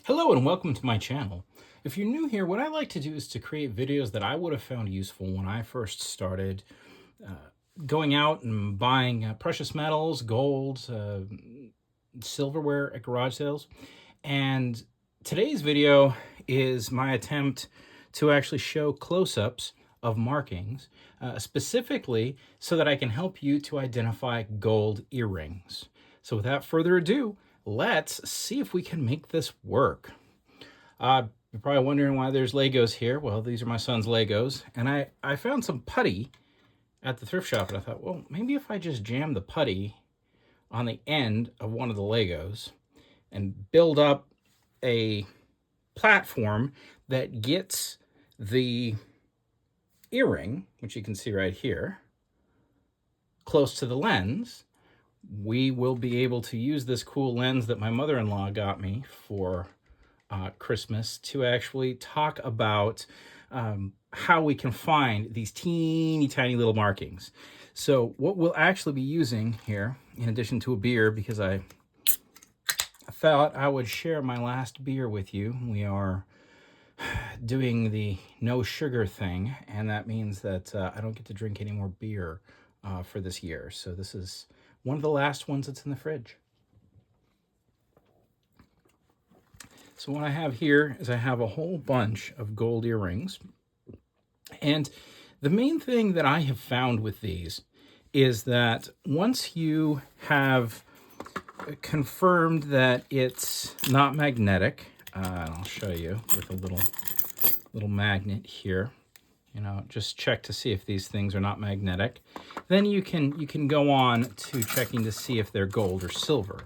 Hello and welcome to my channel. If you're new here, what I like to do is to create videos that I would have found useful when I first started going out and buying precious metals, gold, silverware at garage sales. And today's video is my attempt to actually show close-ups of markings, specifically so that I can help you to identify gold earrings. So without further ado, let's see if we can make this work. You're probably wondering why there's Legos here. Well, these are my son's Legos. And I found some putty at the thrift shop, and I thought, well, maybe if I just jam the putty on the end of one of the Legos and build up a platform that gets the earring, which you can see right here, close to the lens, we will be able to use this cool lens that my mother-in-law got me for Christmas to actually talk about how we can find these teeny tiny little markings. So what we'll actually be using here, in addition to a beer, because I thought I would share my last beer with you. We are doing the no sugar thing, and that means that I don't get to drink any more beer for this year. So this is one of the last ones that's in the fridge. So what I have here is I have a whole bunch of gold earrings. And the main thing that I have found with these is that once you have confirmed that it's not magnetic, and I'll show you with a little magnet here, just check to see if these things are not magnetic. Then you can go on to checking to see if they're gold or silver.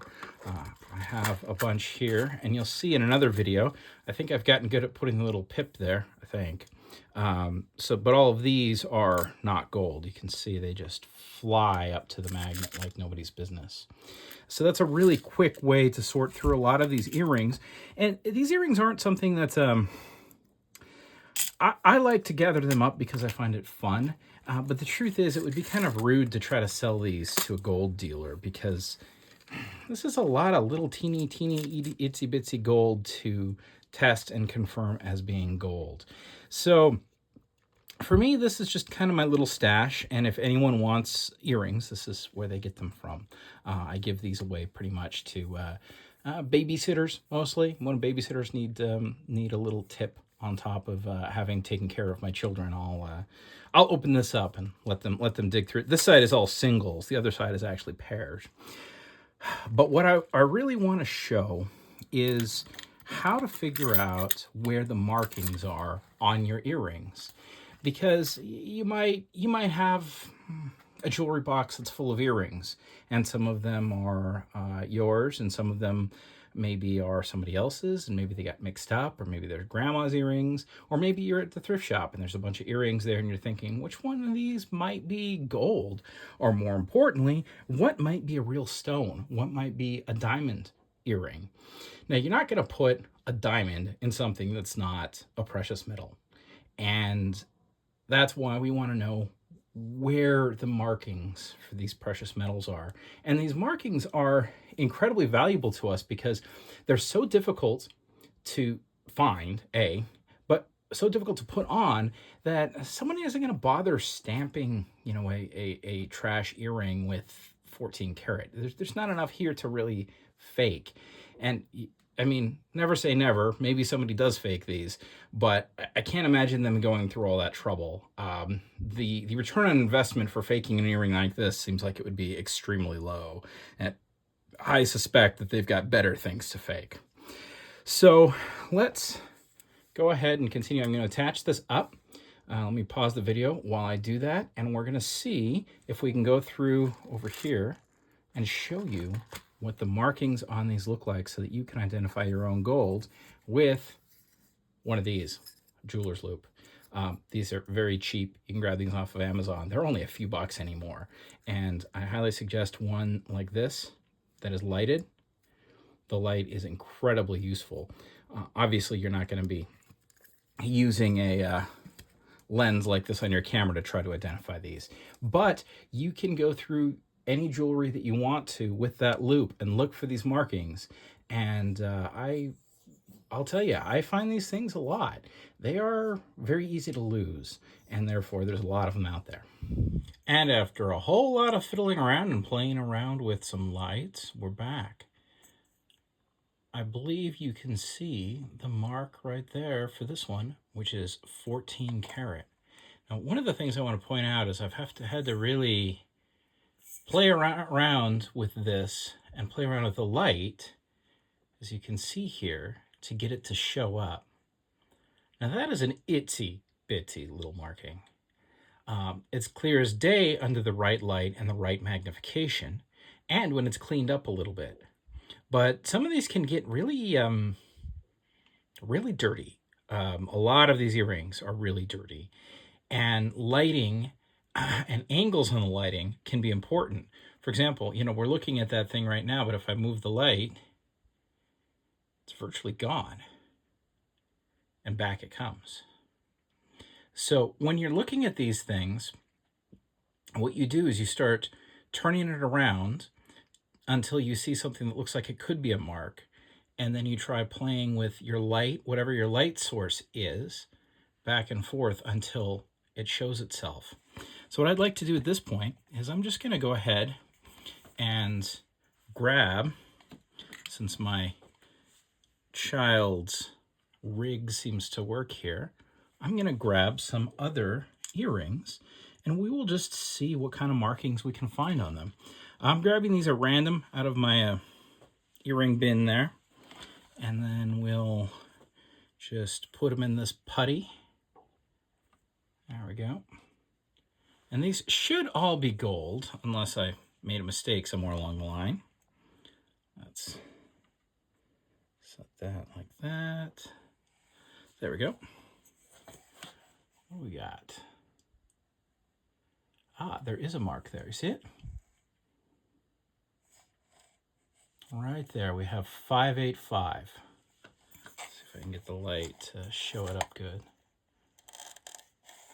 I have a bunch here, and you'll see in another video, I think I've gotten good at putting the little pip there, I think. But all of these are not gold. You can see they just fly up to the magnet like nobody's business. So that's a really quick way to sort through a lot of these earrings. And these earrings aren't something that's... I like to gather them up because I find it fun. But the truth is, it would be kind of rude to try to sell these to a gold dealer because this is a lot of little teeny itsy bitsy gold to test and confirm as being gold. So for me, this is just kind of my little stash. And if anyone wants earrings, this is where they get them from. I give these away pretty much to babysitters mostly. When babysitters need a little tip on top of having taken care of my children, I'll open this up and let them dig through it. This side is all singles. The other side is actually pairs. But what I really want to show is how to figure out where the markings are on your earrings, because you might have a jewelry box that's full of earrings, and some of them are yours, and some of them maybe are somebody else's, and maybe they got mixed up, or maybe they're grandma's earrings, or maybe you're at the thrift shop and there's a bunch of earrings there and you're thinking, which one of these might be gold? Or more importantly, what might be a real stone? What might be a diamond earring? Now, you're not going to put a diamond in something that's not a precious metal. And that's why we want to know where the markings for these precious metals are. And these markings are incredibly valuable to us because they're so difficult to find, but so difficult to put on that somebody isn't going to bother stamping, a trash earring with 14 karat. There's not enough here to really fake. And I mean, never say never. Maybe somebody does fake these, but I can't imagine them going through all that trouble. The return on investment for faking an earring like this seems like it would be extremely low. And I suspect that they've got better things to fake. So let's go ahead and continue. I'm going to attach this up. Let me pause the video while I do that, and we're going to see if we can go through over here and show you what the markings on these look like so that you can identify your own gold with one of these, jeweler's loop. These are very cheap. You can grab these off of Amazon. They're only a few bucks anymore. And I highly suggest one like this that is lighted. The light is incredibly useful. Obviously, you're not going to be using a lens like this on your camera to try to identify these, but you can go through any jewelry that you want to with that loop and look for these markings. And I I'll tell you, I find these things a lot. They are very easy to lose, and therefore there's a lot of them out there. And after a whole lot of fiddling around and playing around with some lights, we're back. I believe you can see the mark right there for this one, which is 14 karat. Now, one of the things I want to point out is I've had to really play around with this and play around with the light, as you can see here, to get it to show up. Now that is an itsy bitsy little marking. It's clear as day under the right light and the right magnification, and when it's cleaned up a little bit. But some of these can get really, really dirty. A lot of these earrings are really dirty, and lighting and angles on the lighting can be important. For example, you know, we're looking at that thing right now, but if I move the light, it's virtually gone, and back it comes. So when you're looking at these things, what you do is you start turning it around until you see something that looks like it could be a mark, and then you try playing with your light, whatever your light source is, back and forth until it shows itself. So what I'd like to do at this point is I'm just going to go ahead and grab, since my child's rig seems to work here, I'm going to grab some other earrings, and we will just see what kind of markings we can find on them. I'm grabbing these at random out of my earring bin there, and then we'll just put them in this putty. There we go. And these should all be gold, unless I made a mistake somewhere along the line. Let's set that like that. There we go. What do we got? Ah, there is a mark there. You see it? Right there, we have 585. Let's see if I can get the light to show it up good.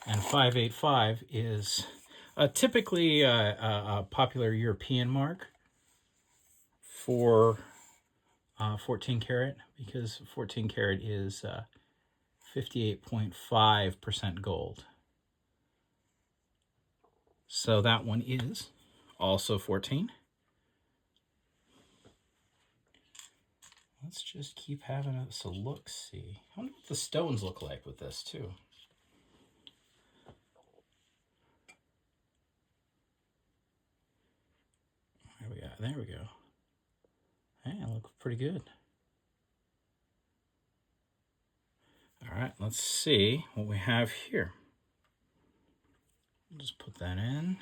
And 585 is typically a popular European mark for 14 karat, because 14 karat is 58.5% gold. So that one is also 14. Let's just keep having us a look-see. I wonder what the stones look like with this, too. There we go. Hey, it looks pretty good. All right, let's see what we have here. I'll just put that in.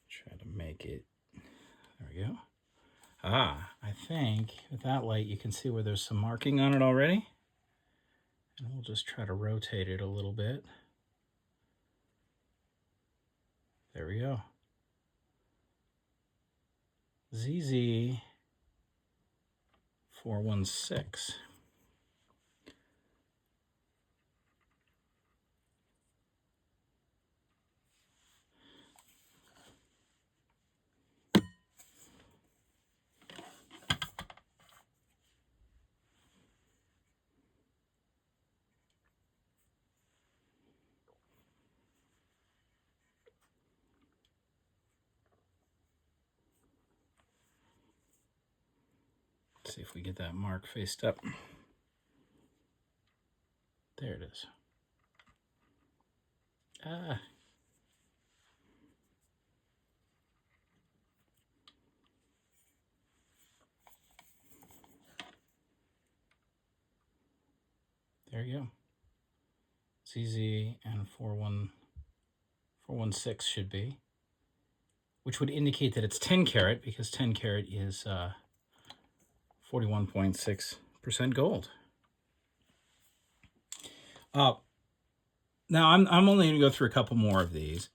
Try to make it, there we go. Ah, I think with that light you can see where there's some marking on it already. And we'll just try to rotate it a little bit. There we go. ZZ 416. See if we get that mark faced up. There it is. Ah. There you go. ZZ and 416 should be, which would indicate that it's 10 karat, because 10 karat is 41.6% gold. Now I'm only going to go through a couple more of these,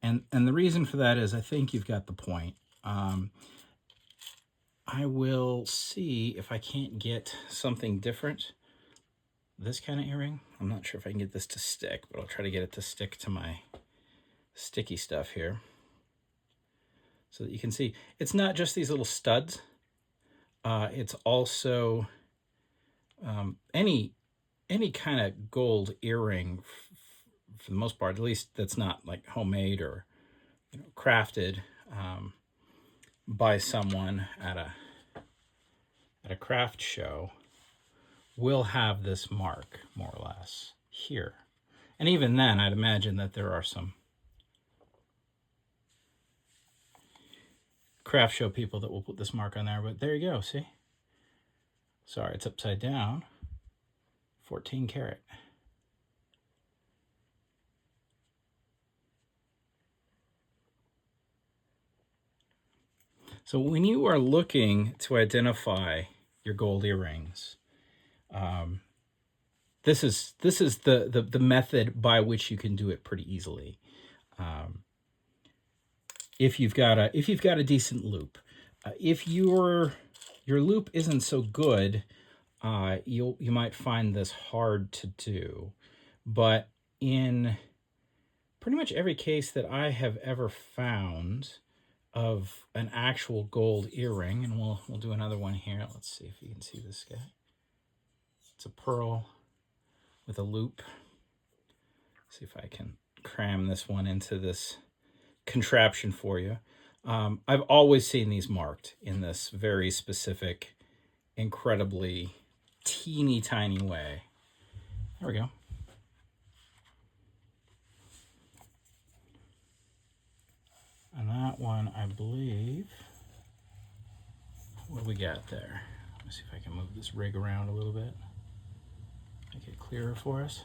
and the reason for that is I think you've got the point. I will see if I can't get something different. This kind of earring, I'm not sure if I can get this to stick, but I'll try to get it to stick to my sticky stuff here, so that you can see it's not just these little studs. It's also any kind of gold earring, for the most part, at least that's not like homemade or crafted by someone at a craft show, will have this mark more or less here. And even then, I'd imagine that there are some craft show people that will put this mark on there, but there you go, see? Sorry, it's upside down. 14 karat. So when you are looking to identify your gold earrings, this is the method by which you can do it pretty easily. If you've got a decent loop, if your loop isn't so good, you might find this hard to do. But in pretty much every case that I have ever found of an actual gold earring, and we'll do another one here. Let's see if you can see this guy. It's a pearl with a loop. See if I can cram this one into this contraption for you. I've always seen these marked in this very specific, incredibly teeny tiny way. There we go. And that one, I believe, what do we got there? Let me see if I can move this rig around a little bit, make it clearer for us.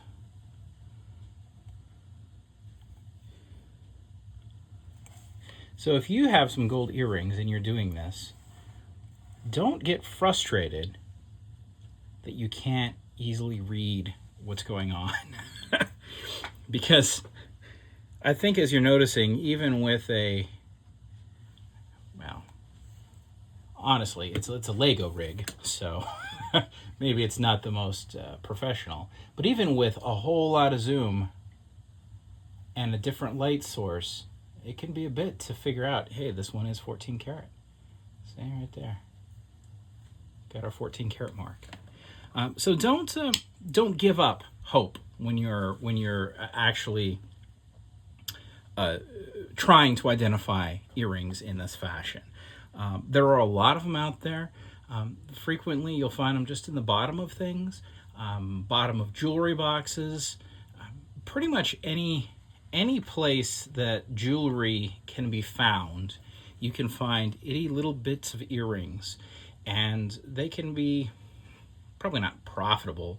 So if you have some gold earrings and you're doing this, don't get frustrated that you can't easily read what's going on. Because I think, as you're noticing, even with well, honestly, it's a Lego rig, so maybe it's not the most professional. But even with a whole lot of zoom and a different light source, it can be a bit to figure out, hey, this one is 14 karat. See right there. Got our 14 karat mark. So don't give up hope when you're actually trying to identify earrings in this fashion. There are a lot of them out there. Frequently, you'll find them just in the bottom of things, bottom of jewelry boxes, pretty much any place that jewelry can be found. You can find itty little bits of earrings, and they can be probably not profitable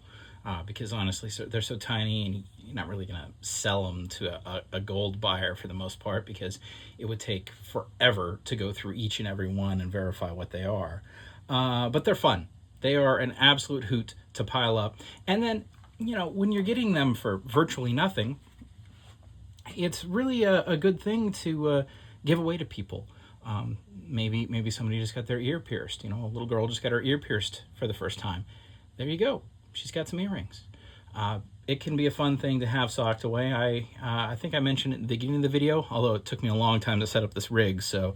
because honestly, they're so tiny, and you're not really going to sell them to a gold buyer for the most part, because it would take forever to go through each and every one and verify what they are. But they're fun. They are an absolute hoot to pile up. And then, when you're getting them for virtually nothing, it's really a good thing to give away to people. Maybe somebody just got their ear pierced. A little girl just got her ear pierced for the first time. There you go. She's got some earrings. It can be a fun thing to have socked away. I think I mentioned it in the beginning of the video, although it took me a long time to set up this rig, so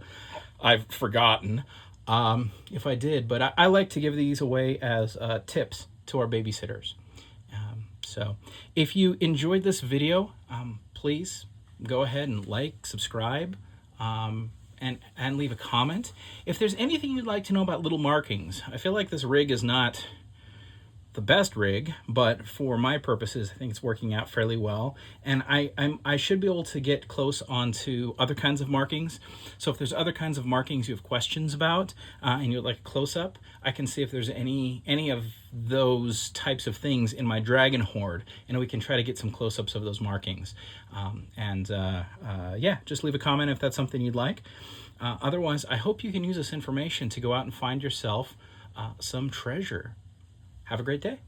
I've forgotten if I did. But I like to give these away as tips to our babysitters. So if you enjoyed this video, please go ahead and like, subscribe, and leave a comment. If there's anything you'd like to know about little markings, I feel like this rig is not the best rig, but for my purposes, I think it's working out fairly well. And I should be able to get close onto other kinds of markings. So if there's other kinds of markings you have questions about, and you'd like a close-up, I can see if there's any of those types of things in my dragon hoard, and we can try to get some close-ups of those markings. Yeah, just leave a comment if that's something you'd like. Otherwise, I hope you can use this information to go out and find yourself some treasure. Have a great day.